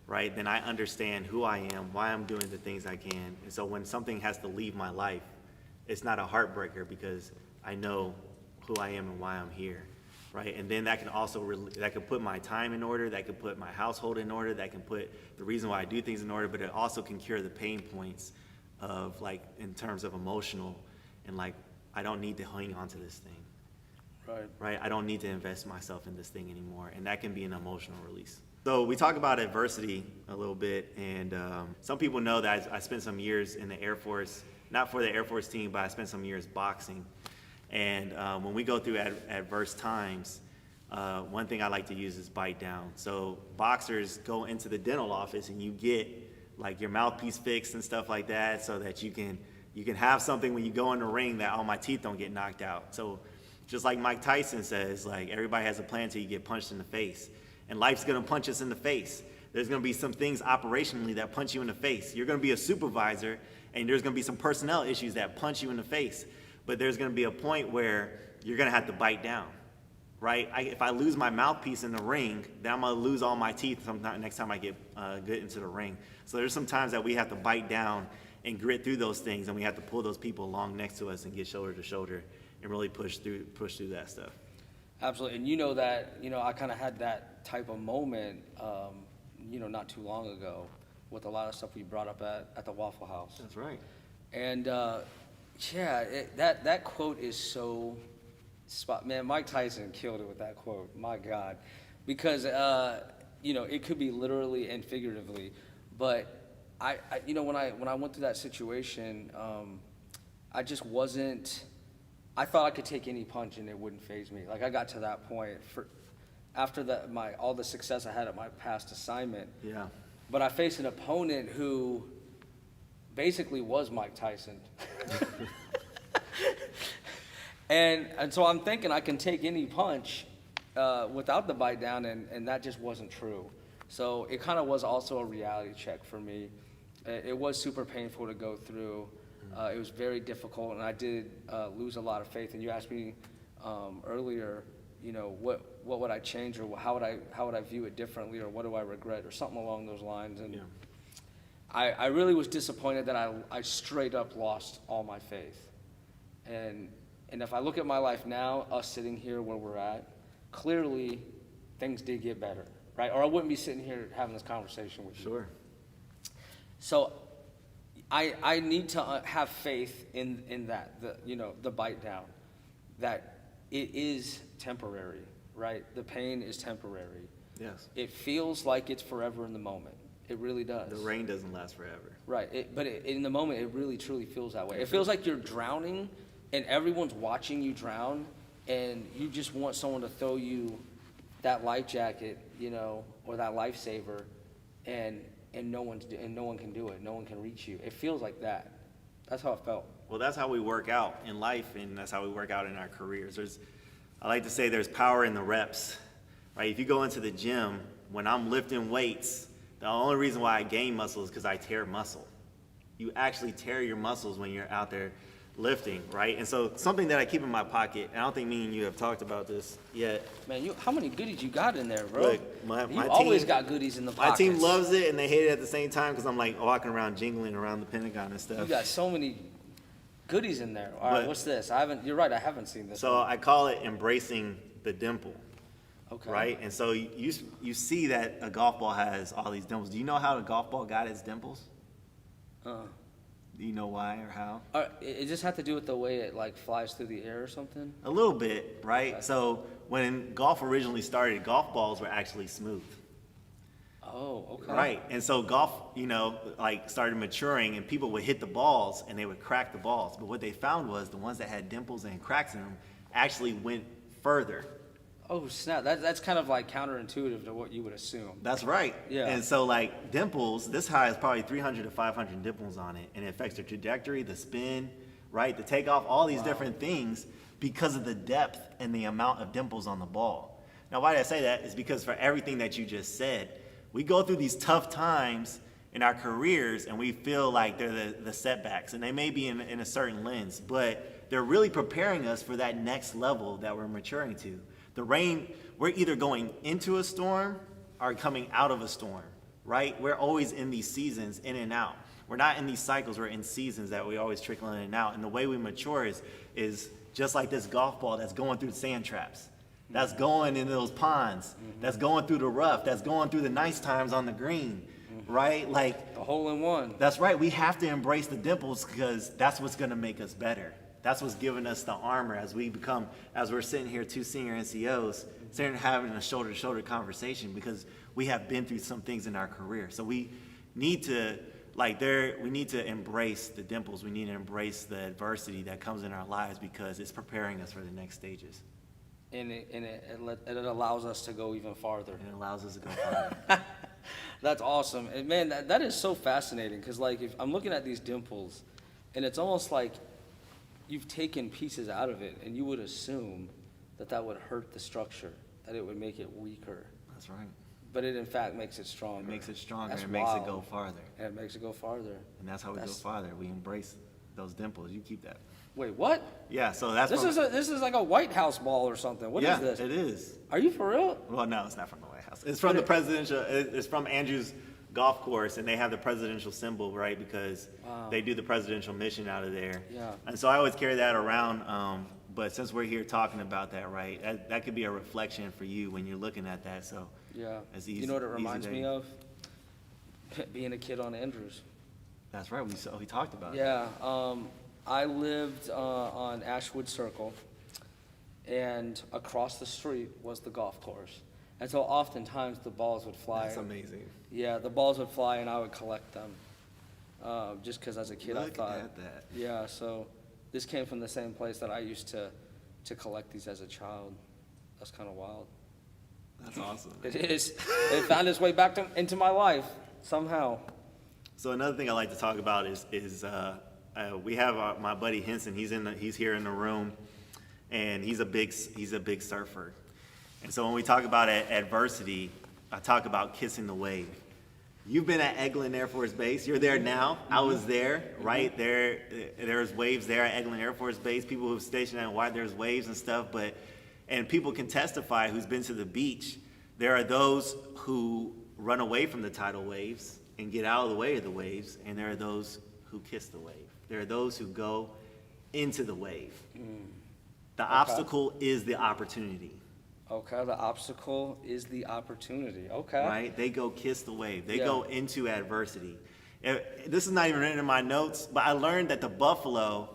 [SPEAKER 2] right, then I understand who I am, why I'm doing the things I can. And so when something has to leave my life, it's not a heartbreaker because I know who I am and why I'm here, right? And then that can also, that can put my time in order, that can put my household in order, that can put the reason why I do things in order, but it also can cure the pain points of in terms of emotional, and I don't need to hang on to this thing. Right? I don't need to invest myself in this thing anymore, and that can be an emotional release. So we talk about adversity a little bit, and some people know that I spent some years in the Air Force, not for the Air Force team, but I spent some years boxing. And when we go through adverse times, one thing I like to use is bite down. So boxers go into the dental office and you get your mouthpiece fixed and stuff like that, so that you can have something when you go in the ring that, oh, my teeth don't get knocked out. So just like Mike Tyson says, everybody has a plan till you get punched in the face. And life's gonna punch us in the face. There's gonna be some things operationally that punch you in the face. You're gonna be a supervisor, and there's gonna be some personnel issues that punch you in the face. But there's gonna be a point where you're gonna have to bite down, right? If I lose my mouthpiece in the ring, then I'm gonna lose all my teeth next time I get into the ring. So there's some times that we have to bite down and grit through those things, and we have to pull those people along next to us and get shoulder to shoulder and really push through that stuff.
[SPEAKER 1] Absolutely. And that, I kind of had that type of moment, not too long ago with a lot of stuff we brought up at the Waffle House.
[SPEAKER 2] That's right.
[SPEAKER 1] And that quote is so spot. Man, Mike Tyson killed it with that quote. My God. Because, it could be literally and figuratively. But when I went through that situation, I just wasn't, I thought I could take any punch and it wouldn't faze me. I got to that point after all the success I had at my past assignment.
[SPEAKER 2] Yeah.
[SPEAKER 1] but I faced an opponent who basically was Mike Tyson. And so I'm thinking I can take any punch without the bite down, and that just wasn't true. So it kind of was also a reality check for me. It was super painful to go through. It was very difficult, and I did lose a lot of faith. And you asked me earlier, you know, what would I change, or how would I view it differently, or what do I regret, or something along those lines. And I really was disappointed that I straight up lost all my faith. And if I look at my life now, us sitting here where we're at, clearly things did get better, right? Or I wouldn't be sitting here having this conversation with you.
[SPEAKER 2] Sure.
[SPEAKER 1] So I need to have faith in that, the bite down, that it is temporary, right? The pain is temporary.
[SPEAKER 2] Yes.
[SPEAKER 1] It feels like it's forever in the moment. It really does.
[SPEAKER 2] The rain doesn't last forever.
[SPEAKER 1] Right, but in the moment, it really truly feels that way. It feels like you're drowning, and everyone's watching you drown, and you just want someone to throw you that life jacket, or that lifesaver, and no one can do it. No one can reach you. It feels like that. That's how it felt.
[SPEAKER 2] Well, that's how we work out in life, and that's how we work out in our careers. I like to say there's power in the reps, right? If you go into the gym, when I'm lifting weights, the only reason why I gain muscle is because I tear muscle. You actually tear your muscles when you're out there lifting, right? And so something that I keep in my pocket, and I don't think me and you have talked about this yet.
[SPEAKER 1] Man, how many goodies you got in there, bro?
[SPEAKER 2] Look, my
[SPEAKER 1] you
[SPEAKER 2] team
[SPEAKER 1] always got goodies in the pockets.
[SPEAKER 2] My team loves it, and they hate it at the same time because I'm like walking around jingling around the Pentagon and stuff.
[SPEAKER 1] You got so many goodies in there. All right, what's this? You're right, I haven't seen this.
[SPEAKER 2] So I call it embracing the dimple.
[SPEAKER 1] Okay.
[SPEAKER 2] Right? And so you see that a golf ball has all these dimples. Do you know how the golf ball got its dimples? Do you know why or how?
[SPEAKER 1] It just had to do with the way it flies through the air or something?
[SPEAKER 2] A little bit, right? Okay. So when golf originally started, golf balls were actually smooth.
[SPEAKER 1] Oh, okay.
[SPEAKER 2] Right. And so golf, started maturing, and people would hit the balls and they would crack the balls. But what they found was the ones that had dimples and cracks in them actually went further.
[SPEAKER 1] Oh, snap. That's kind of counterintuitive to what you would assume.
[SPEAKER 2] That's right.
[SPEAKER 1] Yeah.
[SPEAKER 2] And so dimples, this high has probably 300 to 500 dimples on it, and it affects the trajectory, the spin, right? The takeoff, all these different things because of the depth and the amount of dimples on the ball. Now, why did I say that? Is because for everything that you just said, we go through these tough times in our careers and we feel like they're the setbacks, and they may be in a certain lens, but they're really preparing us for that next level that we're maturing to. The rain, we're either going into a storm or coming out of a storm, right? We're always in these seasons, in and out. We're not in these cycles, we're in seasons that we always trickle in and out. And the way we mature is just like this golf ball that's going through sand traps, that's going into those ponds, that's going through the rough, that's going through the nice times on the green, right?
[SPEAKER 1] The hole in one.
[SPEAKER 2] That's right. We have to embrace the dimples because that's what's going to make us better. That's what's giving us the armor as we're sitting here, two senior NCOs, sitting having a shoulder-to-shoulder conversation because we have been through some things in our career. So we need to, we need to embrace the dimples. We need to embrace the adversity that comes in our lives because it's preparing us for the next stages.
[SPEAKER 1] And it allows us to go even farther.
[SPEAKER 2] And it allows us to go farther.
[SPEAKER 1] That's awesome. And man, that is so fascinating because if I'm looking at these dimples, and it's almost like you've taken pieces out of it, and you would assume that would hurt the structure, that it would make it weaker.
[SPEAKER 2] That's right.
[SPEAKER 1] But it in fact makes it stronger.
[SPEAKER 2] It makes it stronger.
[SPEAKER 1] That's
[SPEAKER 2] and it makes
[SPEAKER 1] wild.
[SPEAKER 2] it go farther.
[SPEAKER 1] And it makes it go farther.
[SPEAKER 2] And that's how we go farther. We embrace those dimples. You keep that.
[SPEAKER 1] Wait, what?
[SPEAKER 2] Yeah, so that's
[SPEAKER 1] this is like a White House ball or something. What is this?
[SPEAKER 2] Yeah, it is.
[SPEAKER 1] Are you for real?
[SPEAKER 2] Well, no, it's not from the White House. It's from the presidential. It's from Andrews Golf Course, and they have the presidential symbol, right? Because they do the presidential mission out of there.
[SPEAKER 1] Yeah.
[SPEAKER 2] And so I always carry that around. But since we're here talking about that, right? That could be a reflection for you when you're looking at that. So
[SPEAKER 1] yeah.
[SPEAKER 2] It's easy.
[SPEAKER 1] You know what it reminds me of? Being a kid on Andrews.
[SPEAKER 2] That's right. We talked about it.
[SPEAKER 1] Yeah. I lived on Ashwood Circle, and across the street was the golf course. And so oftentimes the balls would fly.
[SPEAKER 2] That's amazing.
[SPEAKER 1] Yeah, the balls would fly and I would collect them. Just because as a kid I thought.
[SPEAKER 2] Look at that.
[SPEAKER 1] Yeah, so this came from the same place that I used to collect these as a child. That's kind of wild.
[SPEAKER 2] That's awesome.
[SPEAKER 1] It is. It found its way back into my life. somehow.
[SPEAKER 2] So another thing I like to talk about is we have my buddy Henson. He's here in the room, and he's a big surfer. And so when we talk about adversity, I talk about kissing the wave. You've been at Eglin Air Force Base. You're there now. I was there, right there. There's waves there at Eglin Air Force Base. People who've stationed at White, there's waves and stuff. And people can testify who's been to the beach. There are those who run away from the tidal waves and get out of the way of the waves, and there are those who kiss the wave. There are those who go into the wave. The obstacle is the opportunity.
[SPEAKER 1] Okay, the obstacle is the opportunity. Okay.
[SPEAKER 2] Right? They go kiss the wave. They go into adversity. This is not even written in my notes, but I learned that the buffalo,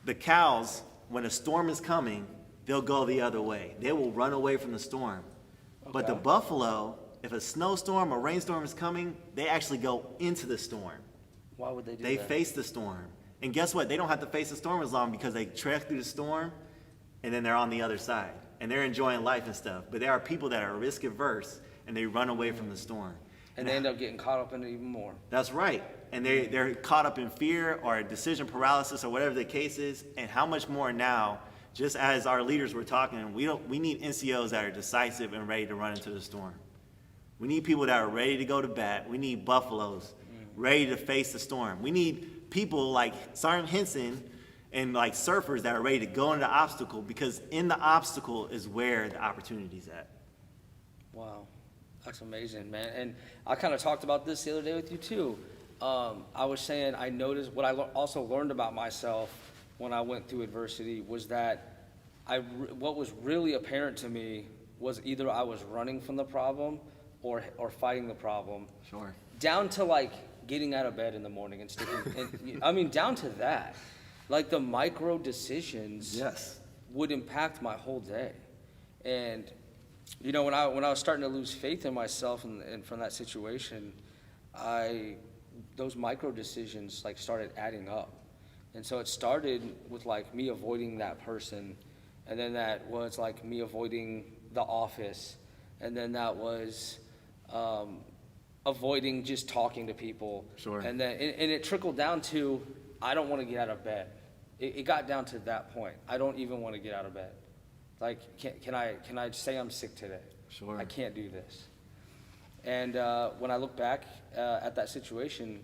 [SPEAKER 2] the cows, when a storm is coming, they'll go the other way. They will run away from the storm. Okay. But the buffalo, if a snowstorm or rainstorm is coming, they actually go into the storm.
[SPEAKER 1] Why would they do that?
[SPEAKER 2] They face the storm. And guess what? They don't have to face the storm as long because they trek through the storm and then they're on the other side. And they're enjoying life and stuff. But there are people that are risk averse and they run away from the storm.
[SPEAKER 1] And they end up getting caught up in it even more.
[SPEAKER 2] That's right. And they're caught up in fear or decision paralysis or whatever the case is. And how much more now, just as our leaders were talking, we need NCOs that are decisive and ready to run into the storm. We need people that are ready to go to bat. We need buffaloes ready to face the storm. We need people like Sergeant Henson and like surfers that are ready to go into the obstacle, because in the obstacle is where the opportunity's at.
[SPEAKER 1] Wow, that's amazing, man. And I kind of talked about this the other day with you too. I was saying I noticed what I also learned about myself when I went through adversity was that what was really apparent to me was either I was running from the problem or fighting the problem.
[SPEAKER 2] Sure.
[SPEAKER 1] Down to like getting out of bed in the morning and sticking. And, I mean, down to that. Like the micro decisions would impact my whole day. And, you know, when I was starting to lose faith in myself and from that situation, those micro decisions like started adding up. And so it started with like me avoiding that person. And then that was like me avoiding the office. And then that was avoiding just talking to people.
[SPEAKER 2] Sure.
[SPEAKER 1] And then and it trickled down to, I don't want to get out of bed. It got down to that point. I don't even want to get out of bed. Like, can I say I'm sick today?
[SPEAKER 2] Sure.
[SPEAKER 1] I can't do this. And when I look back at that situation,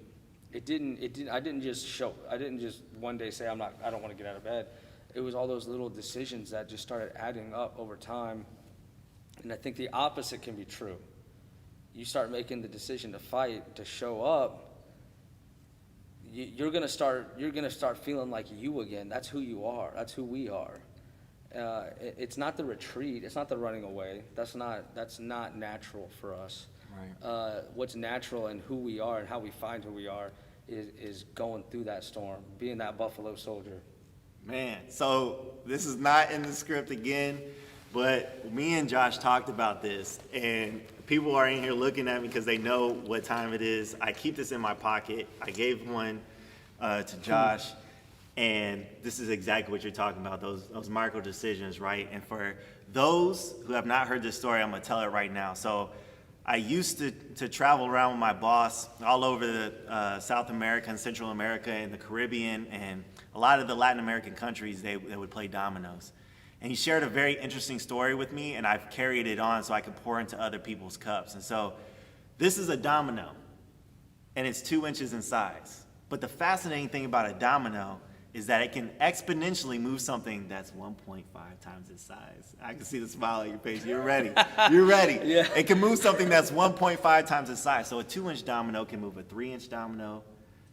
[SPEAKER 1] I didn't just one day say I don't want to get out of bed. It was all those little decisions that just started adding up over time. And I think the opposite can be true. You start making the decision to fight, to show up, you're gonna start feeling like you again. That's who you are. That's who we are. It's not the retreat. It's not the running away. That's not natural for us.
[SPEAKER 2] Right.
[SPEAKER 1] What's natural and who we are and how we find who we are is going through that storm, being that buffalo soldier.
[SPEAKER 2] Man, so this is not in the script again, but me and Josh talked about this, and people are in here looking at me because they know what time it is. I keep this in my pocket. I gave one to Josh, and this is exactly what you're talking about, those micro decisions, right? And for those who have not heard this story, I'm going to tell it right now. So I used to travel around with my boss all over the South America and Central America and the Caribbean, and a lot of the Latin American countries, they would play dominoes. And he shared a very interesting story with me, and I've carried it on so I could pour into other people's cups. And so this is a domino, and it's 2 inches in size. But the fascinating thing about a domino is that it can exponentially move something that's 1.5 times its size. I can see the smile on your face. You're ready. You're ready.
[SPEAKER 1] Yeah.
[SPEAKER 2] It can move something that's 1.5 times its size. So a 2-inch domino can move a 3-inch domino,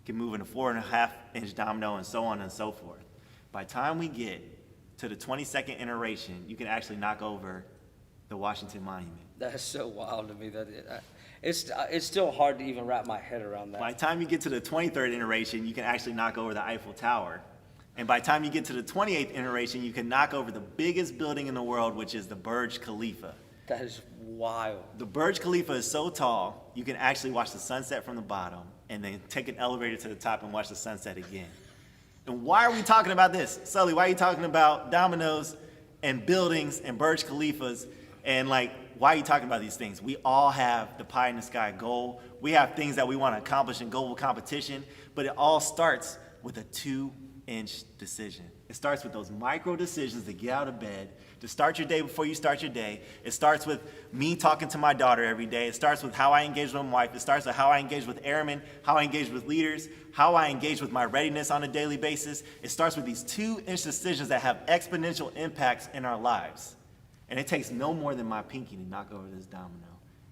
[SPEAKER 2] can move in a 4.5-inch domino, and so on and so forth. By the time we get to the 22nd iteration, you can actually knock over the Washington Monument.
[SPEAKER 1] That is so wild to me. It's still hard to even wrap my head around that.
[SPEAKER 2] By the time you get to the 23rd iteration, you can actually knock over the Eiffel Tower. And by the time you get to the 28th iteration, you can knock over the biggest building in the world, which is the Burj Khalifa.
[SPEAKER 1] That is wild.
[SPEAKER 2] The Burj Khalifa is so tall, you can actually watch the sunset from the bottom and then take an elevator to the top and watch the sunset again. And why are we talking about this? Sully, why are you talking about dominoes and buildings and Burj Khalifas and like why are you talking about these things? We all have the pie in the sky goal. We have things that we want to accomplish in global competition, but it all starts with a 2-inch decision. It starts with those micro decisions to get out of bed, to start your day before you start your day. It starts with me talking to my daughter every day. It starts with how I engage with my wife. It starts with how I engage with airmen, how I engage with leaders, how I engage with my readiness on a daily basis. It starts with these 2-inch decisions that have exponential impacts in our lives. And it takes no more than my pinky to knock over this domino.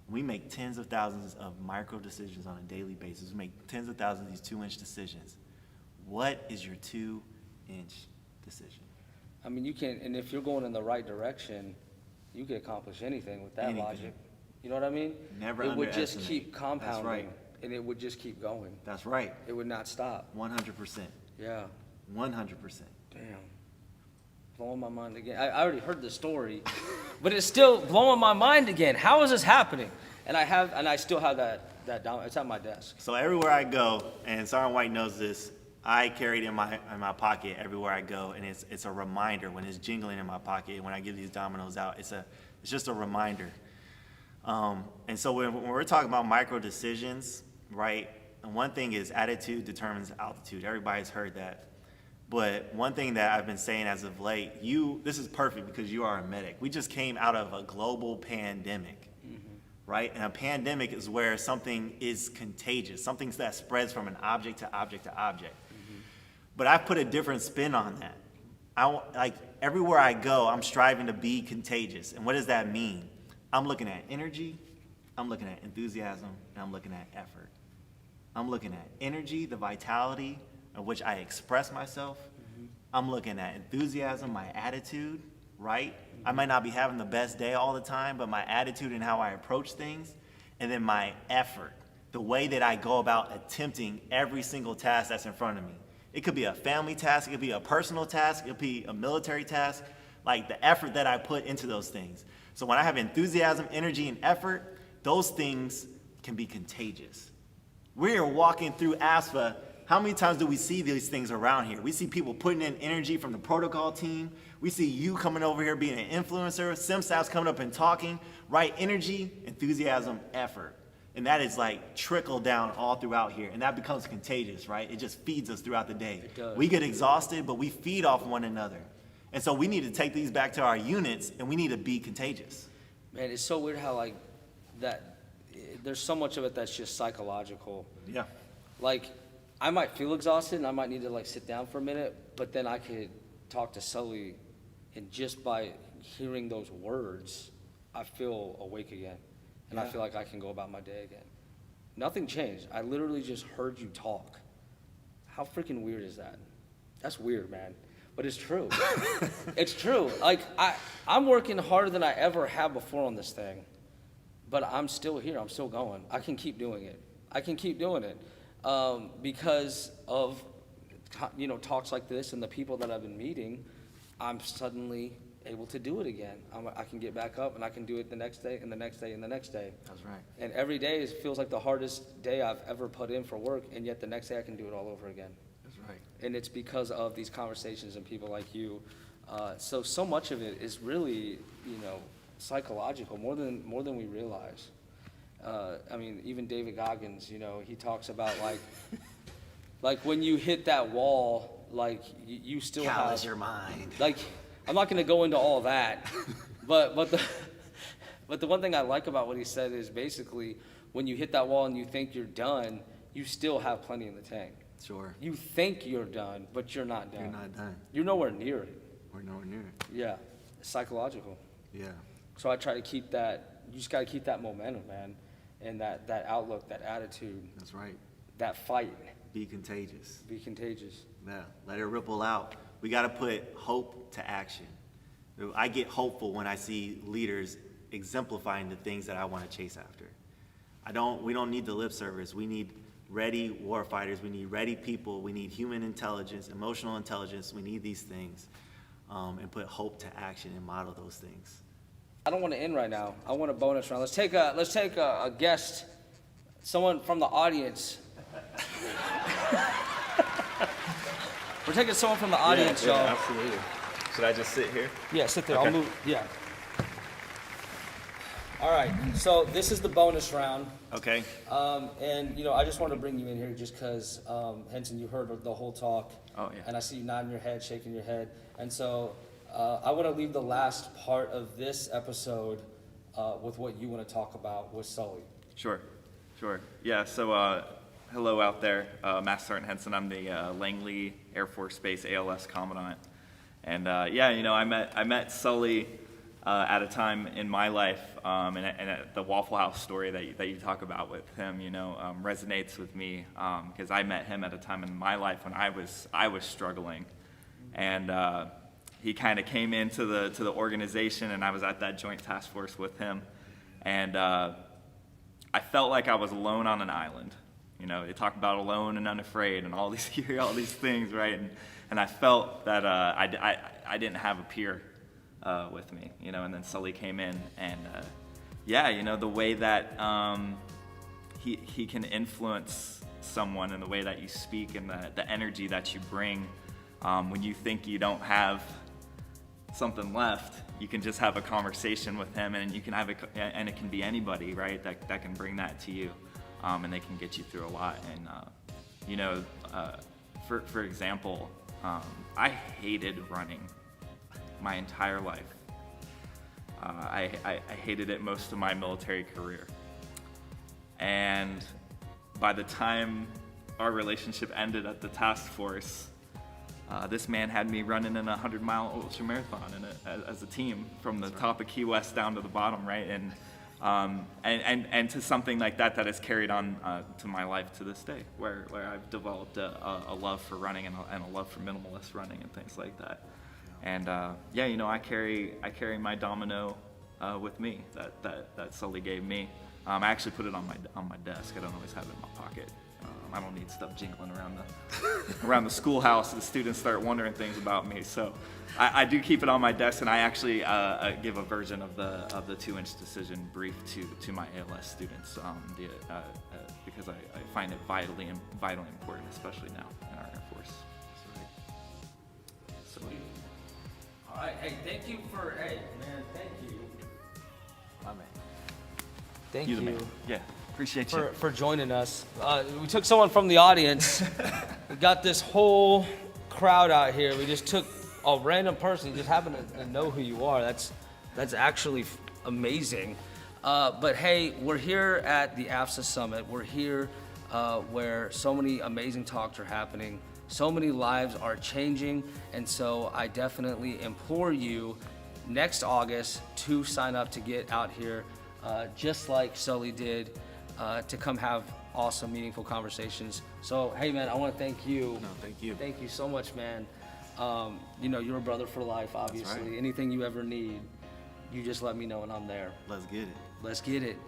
[SPEAKER 2] We make tens of thousands of micro decisions on a daily basis. We make tens of thousands of these 2-inch decisions. What is your 2-inch decision?
[SPEAKER 1] I mean, you can, and if you're going in the right direction, you can accomplish anything with that logic. You know what I mean?
[SPEAKER 2] Never
[SPEAKER 1] It would just
[SPEAKER 2] underestimate.
[SPEAKER 1] keep compounding.
[SPEAKER 2] That's right.
[SPEAKER 1] And it would just keep going.
[SPEAKER 2] That's right.
[SPEAKER 1] It would not stop.
[SPEAKER 2] 100%.
[SPEAKER 1] Yeah.
[SPEAKER 2] 100%.
[SPEAKER 1] Damn. Blowing my mind again. I already heard the story, but it's still blowing my mind again. How is this happening? And I still have that down. It's at my desk.
[SPEAKER 2] So everywhere I go, and Sergeant White knows this, I carry it in my pocket everywhere I go, and it's a reminder when it's jingling in my pocket. When I give these dominoes out, it's just a reminder. And so when we're talking about micro decisions, right? And one thing is attitude determines altitude. Everybody's heard that. But one thing that I've been saying as of late, this is perfect because you are a medic. We just came out of a global pandemic, right? And a pandemic is where something is contagious, something that spreads from an object to object to object. But I've put a different spin on that. Everywhere I go, I'm striving to be contagious. And what does that mean? I'm looking at energy, I'm looking at enthusiasm, and I'm looking at effort. I'm looking at energy, the vitality of which I express myself. I'm looking at enthusiasm, my attitude, right? I might not be having the best day all the time, but my attitude and how I approach things, and then my effort, the way that I go about attempting every single task that's in front of me. It could be a family task, it could be a personal task, it could be a military task, like the effort that I put into those things. So when I have enthusiasm, energy, and effort, those things can be contagious. We are walking through AFSA. How many times do we see these things around here? We see people putting in energy from the protocol team. We see you coming over here being an influencer, SimStaff's coming up and talking, right? Energy, enthusiasm, effort. And that is like trickle down all throughout here. And that becomes contagious, right? It just feeds us throughout the day.
[SPEAKER 1] It does.
[SPEAKER 2] We get exhausted, but we feed off one another. And so we need to take these back to our units, and we need to be contagious.
[SPEAKER 1] Man, it's so weird how there's so much of it that's just psychological.
[SPEAKER 2] Yeah.
[SPEAKER 1] Like, I might feel exhausted and I might need to sit down for a minute, but then I could talk to Sully, and just by hearing those words, I feel awake again. And I feel like I can go about my day again. Nothing changed. I literally just heard you talk. How freaking weird is that? That's weird, man. But it's true. It's true. I'm working harder than I ever have before on this thing, but I'm still here. I'm still going. I can keep doing it. Because of talks like this and the people that I've been meeting. I'm suddenly able to do it again. I can get back up and I can do it the next day and the next day and the next day.
[SPEAKER 2] That's right.
[SPEAKER 1] And every day feels like the hardest day I've ever put in for work, and yet the next day I can do it all over again.
[SPEAKER 2] That's right.
[SPEAKER 1] And it's because of these conversations and people like you. So much of it is really, psychological, more than we realize. Even David Goggins, he talks about like when you hit that wall, you still
[SPEAKER 2] Callous
[SPEAKER 1] have
[SPEAKER 2] your mind.
[SPEAKER 1] I'm not going to go into all that, but the one thing I like about what he said is basically when you hit that wall and you think you're done, you still have plenty in the tank.
[SPEAKER 2] Sure.
[SPEAKER 1] You think you're done, but you're not done.
[SPEAKER 2] You're not done.
[SPEAKER 1] You're nowhere near it.
[SPEAKER 2] We're nowhere near it.
[SPEAKER 1] Yeah, it's psychological.
[SPEAKER 2] Yeah.
[SPEAKER 1] So I try to keep that. You just got to keep that momentum, man, and that outlook, that attitude.
[SPEAKER 2] That's right.
[SPEAKER 1] That fight.
[SPEAKER 2] Be contagious.
[SPEAKER 1] Be contagious.
[SPEAKER 2] Yeah. Let it ripple out. We got to put hope to action. I get hopeful when I see leaders exemplifying the things that I want to chase after. We don't need the lip service. We need ready war fighters. We need ready people. We need human intelligence, emotional intelligence. We need these things, and put hope to action and model those things.
[SPEAKER 1] I don't want to end right now. I want a bonus round. Let's take a guest, someone from the audience. We're taking someone from the audience, y'all.
[SPEAKER 3] Yeah, absolutely. Should I just sit here?
[SPEAKER 1] Yeah, sit there.
[SPEAKER 3] Okay.
[SPEAKER 1] I'll move. Yeah. All right, so this is the bonus round.
[SPEAKER 2] Okay.
[SPEAKER 1] And, you know, I just want to bring you in here just because, Henson, you heard the whole talk.
[SPEAKER 2] Oh, yeah.
[SPEAKER 1] And I see you nodding your head, shaking your head. And so I want to leave the last part of this episode with what you want to talk about with Sully.
[SPEAKER 3] Sure. Yeah, so hello out there. Master Sergeant Henson. I'm the Langley Air Force Base ALS Commandant. And yeah, you know, I met Sully at a time in my life, and the Waffle House story that you talk about with him, you know, resonates with me because I met him at a time in my life when I was struggling, and he kind of came into the organization, and I was at that joint task force with him, and I felt like I was alone on an island. You know, they talk about alone and unafraid and all these things, right? And I felt that I didn't have a peer with me, you know. And then Sully came in, and yeah, you know, the way that he can influence someone, and the way that you speak, and the energy that you bring when you think you don't have something left, you can just have a conversation with him, and you can have and it can be anybody, right, that can bring that to you, and they can get you through a lot. And you know, for example, I hated running my entire life. I hated it most of my military career, and by the time our relationship ended at the task force, this man had me running in a 100-mile ultramarathon as a team from the top of Key West down to the bottom, right? And to something like that has carried on to my life to this day, where I've developed a love for running and a love for minimalist running and things like that. And yeah, you know, I carry my domino with me that Sully gave me. I actually put it on my desk. I don't always have it in my pocket. I don't need stuff jingling around the schoolhouse. The students start wondering things about me. So I do keep it on my desk, and I actually give a version of the 2-inch decision brief to my ALS students because I find it vitally important, especially now in our Air Force. So,
[SPEAKER 1] All right, hey, thank you. My man. Thank you.
[SPEAKER 3] the man. Yeah. Appreciate you.
[SPEAKER 1] For joining us. We took someone from the audience. We got this whole crowd out here. We just took a random person. You just happen to know who you are. That's actually amazing. But hey, we're here at the AFSA Summit. We're here where so many amazing talks are happening. So many lives are changing. And so I definitely implore you next August to sign up to get out here, just like Sully did. To come have awesome, meaningful conversations. So, hey, man, I want to thank you.
[SPEAKER 2] No, thank you.
[SPEAKER 1] Thank you so much, man. You know, you're a brother for life, obviously.
[SPEAKER 2] That's right.
[SPEAKER 1] Anything you ever need, you just let me know and I'm there.
[SPEAKER 2] Let's get it.
[SPEAKER 1] Let's get it.